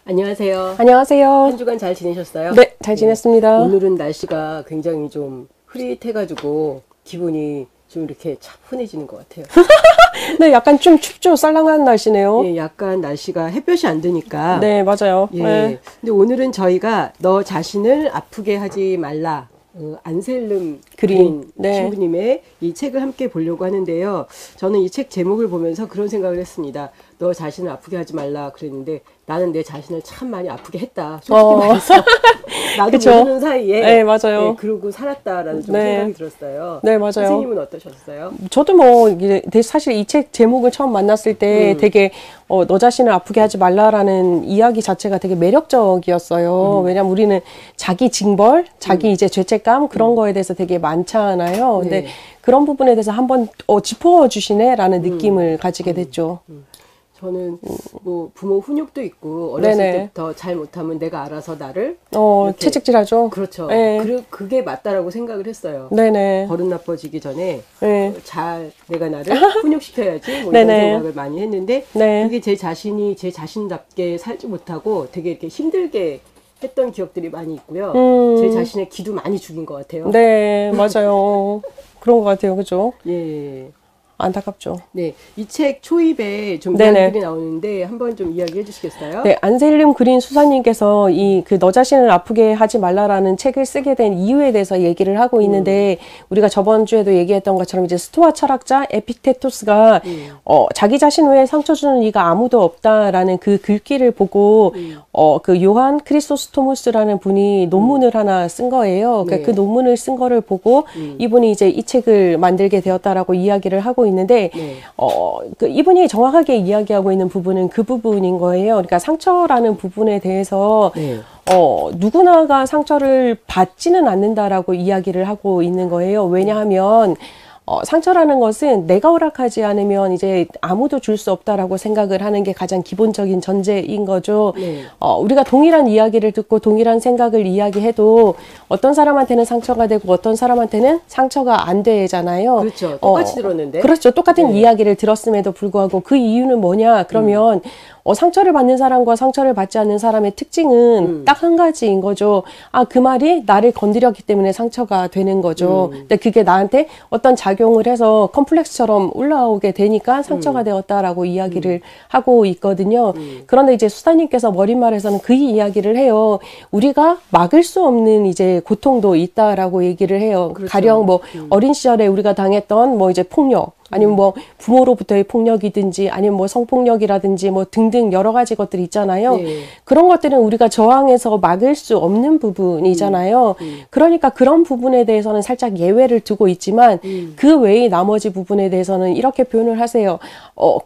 안녕하세요. 안녕하세요. 한 주간 잘 지내셨어요? 네, 잘 지냈습니다. 오늘은 날씨가 굉장히 좀 흐릿해가지고 기분이 좀 이렇게 차분해지는 것 같아요. 네, 약간 좀 춥죠? 쌀랑한 날씨네요. 예, 약간 날씨가 햇볕이 안 드니까. 네, 맞아요. 예. 네. 근데 오늘은 저희가 너 자신을 아프게 하지 말라. 안셀름 그린 네. 신부님의 이 책을 함께 보려고 하는데요. 저는 이 책 제목을 보면서 그런 생각을 했습니다. 너 자신을 아프게 하지 말라 그랬는데 나는 내 자신을 참 많이 아프게 했다. 솔직히 말해서 나도 그쵸? 모르는 사이에 네, 맞아요. 네, 그러고 살았다라는 좀 네. 생각이 들었어요. 네, 맞아요. 선생님은 어떠셨어요? 저도 뭐, 이게 사실 이 책 제목을 처음 만났을 때 되게, 너 자신을 아프게 하지 말라라는 이야기 자체가 되게 매력적이었어요. 왜냐면 우리는 자기 징벌, 자기 이제 죄책감, 그런 거에 대해서 되게 많잖아요. 근데 네. 그런 부분에 대해서 한번, 짚어주시네라는 느낌을 가지게 됐죠. 저는 뭐 부모 훈육도 있고 어렸을 네네. 때부터 잘 못하면 내가 알아서 나를 이렇게 채찍질하죠. 그렇죠. 네. 그게 맞다라고 생각을 했어요. 네네. 버릇 나빠지기 전에 네. 잘 내가 나를 훈육시켜야지 뭐 이런 네네. 생각을 많이 했는데 네. 그게 제 자신이 제 자신답게 살지 못하고 되게 이렇게 힘들게 했던 기억들이 많이 있고요. 제 자신의 기도 많이 죽인 것 같아요. 네, 맞아요. 그런 것 같아요. 그죠? 예. 안타깝죠. 네, 이 책 초입에 좀 네네. 이야기들이 나오는데 한번 좀 이야기해 주시겠어요? 네, 안셀름 그린 수사님께서 너 자신을 아프게 하지 말라라는 책을 쓰게 된 이유에 대해서 얘기를 하고 있는데, 우리가 저번 주에도 얘기했던 것처럼 이제 스토아 철학자 에피테토스가, 자기 자신 외에 상처 주는 이가 아무도 없다라는 그 글귀를 보고, 그 요한 크리소스토무스라는 분이 논문을 하나 쓴 거예요. 그러니까 네. 그 논문을 쓴 거를 보고, 이분이 이제 이 책을 만들게 되었다라고 이야기를 하고 있는데, 네. 이분이 정확하게 이야기하고 있는 부분은 그 부분인 거예요. 그러니까 상처라는 부분에 대해서 네. 누구나가 상처를 받지는 않는다라고 이야기를 하고 있는 거예요. 왜냐하면 상처라는 것은 내가 허락하지 않으면 이제 아무도 줄 수 없다라고 생각을 하는 게 가장 기본적인 전제인 거죠. 네. 우리가 동일한 이야기를 듣고 동일한 생각을 이야기해도 어떤 사람한테는 상처가 되고 어떤 사람한테는 상처가 안 되잖아요. 그렇죠. 똑같이 들었는데. 그렇죠. 똑같은 네. 이야기를 들었음에도 불구하고 그 이유는 뭐냐? 그러면 상처를 받는 사람과 상처를 받지 않는 사람의 특징은 딱 한 가지인 거죠. 그 말이 나를 건드렸기 때문에 상처가 되는 거죠. 근데 그게 나한테 어떤 작용을 해서 컴플렉스처럼 올라오게 되니까 상처가 되었다라고 이야기를 하고 있거든요. 그런데 이제 수사님께서 머릿말에서는 그 이야기를 해요. 우리가 막을 수 없는 이제 고통도 있다라고 얘기를 해요. 그렇죠. 가령 뭐 어린 시절에 우리가 당했던 뭐 이제 폭력, 아니면 뭐 부모로부터의 폭력이든지 아니면 뭐 성폭력이라든지 뭐 등등 여러 가지 것들이 있잖아요. 네. 그런 것들은 우리가 저항해서 막을 수 없는 부분이잖아요. 그러니까 그런 부분에 대해서는 살짝 예외를 두고 있지만 그 외의 나머지 부분에 대해서는 이렇게 표현을 하세요.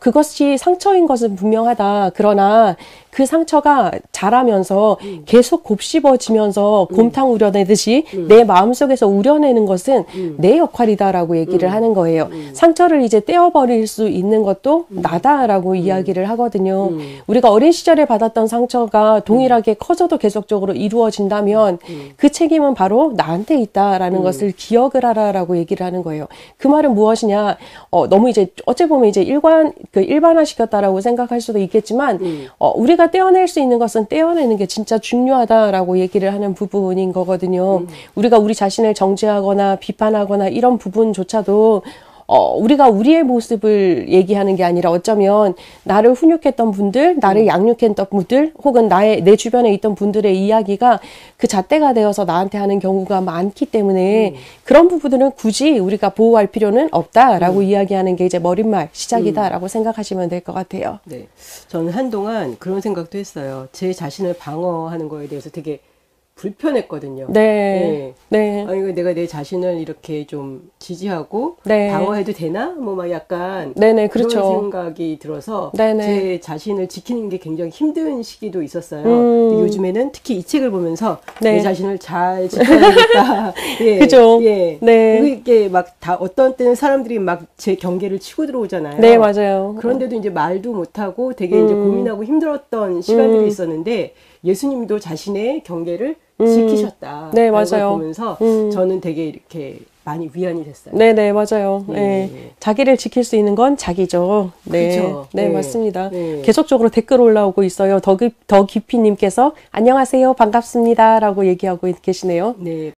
그것이 상처인 것은 분명하다. 그러나 그 상처가 자라면서 계속 곱씹어지면서 곰탕 우려내듯이 내 마음속에서 우려내는 것은 내 역할이다라고 얘기를 하는 거예요. 상처를 이제 떼어버릴 수 있는 것도 나다라고 이야기를 하거든요. 우리가 어린 시절에 받았던 상처가 동일하게 커져도 계속적으로 이루어진다면 그 책임은 바로 나한테 있다라는 것을 기억을 하라라고 얘기를 하는 거예요. 그 말은 무엇이냐? 너무 이제 어찌 보면 이제 일반화시켰다라고 생각할 수도 있겠지만 우리가 떼어낼 수 있는 것은 떼어내는 게 진짜 중요하다라고 얘기를 하는 부분인 거거든요. 우리가 우리 자신을 정죄하거나 비판하거나 이런 부분조차도 우리가 우리의 모습을 얘기하는 게 아니라 어쩌면 나를 훈육했던 분들, 나를 양육했던 분들, 혹은 내 주변에 있던 분들의 이야기가 그 잣대가 되어서 나한테 하는 경우가 많기 때문에 그런 부분들은 굳이 우리가 보호할 필요는 없다라고 이야기하는 게 이제 머릿말 시작이다라고 생각하시면 될 것 같아요. 네. 저는 한동안 그런 생각도 했어요. 제 자신을 방어하는 거에 대해서 되게 불편했거든요. 네. 네. 아니, 내가 내 자신을 이렇게 좀 지지하고 네. 방어해도 되나? 뭐 막 약간 네네, 그런 그렇죠. 생각이 들어서 네네. 제 자신을 지키는 게 굉장히 힘든 시기도 있었어요. 근데 요즘에는 특히 이 책을 보면서 네. 내 자신을 잘 지켜야겠다. 예. 그죠. 예. 네. 이게 막 다 어떤 때는 사람들이 막 제 경계를 치고 들어오잖아요. 네, 맞아요. 그런데도 이제 말도 못하고 되게 이제 고민하고 힘들었던 시간들이 있었는데 예수님도 자신의 경계를 지키셨다. 네, 라는 걸 맞아요. 보면서 저는 되게 이렇게 많이 위안이 됐어요. 네네, 맞아요. 예. 네. 자기를 지킬 수 있는 건 자기죠. 네. 그렇죠. 네, 네. 맞습니다. 네. 계속적으로 댓글 올라오고 있어요. 더 깊이님께서 안녕하세요. 반갑습니다. 라고 얘기하고 계시네요. 네.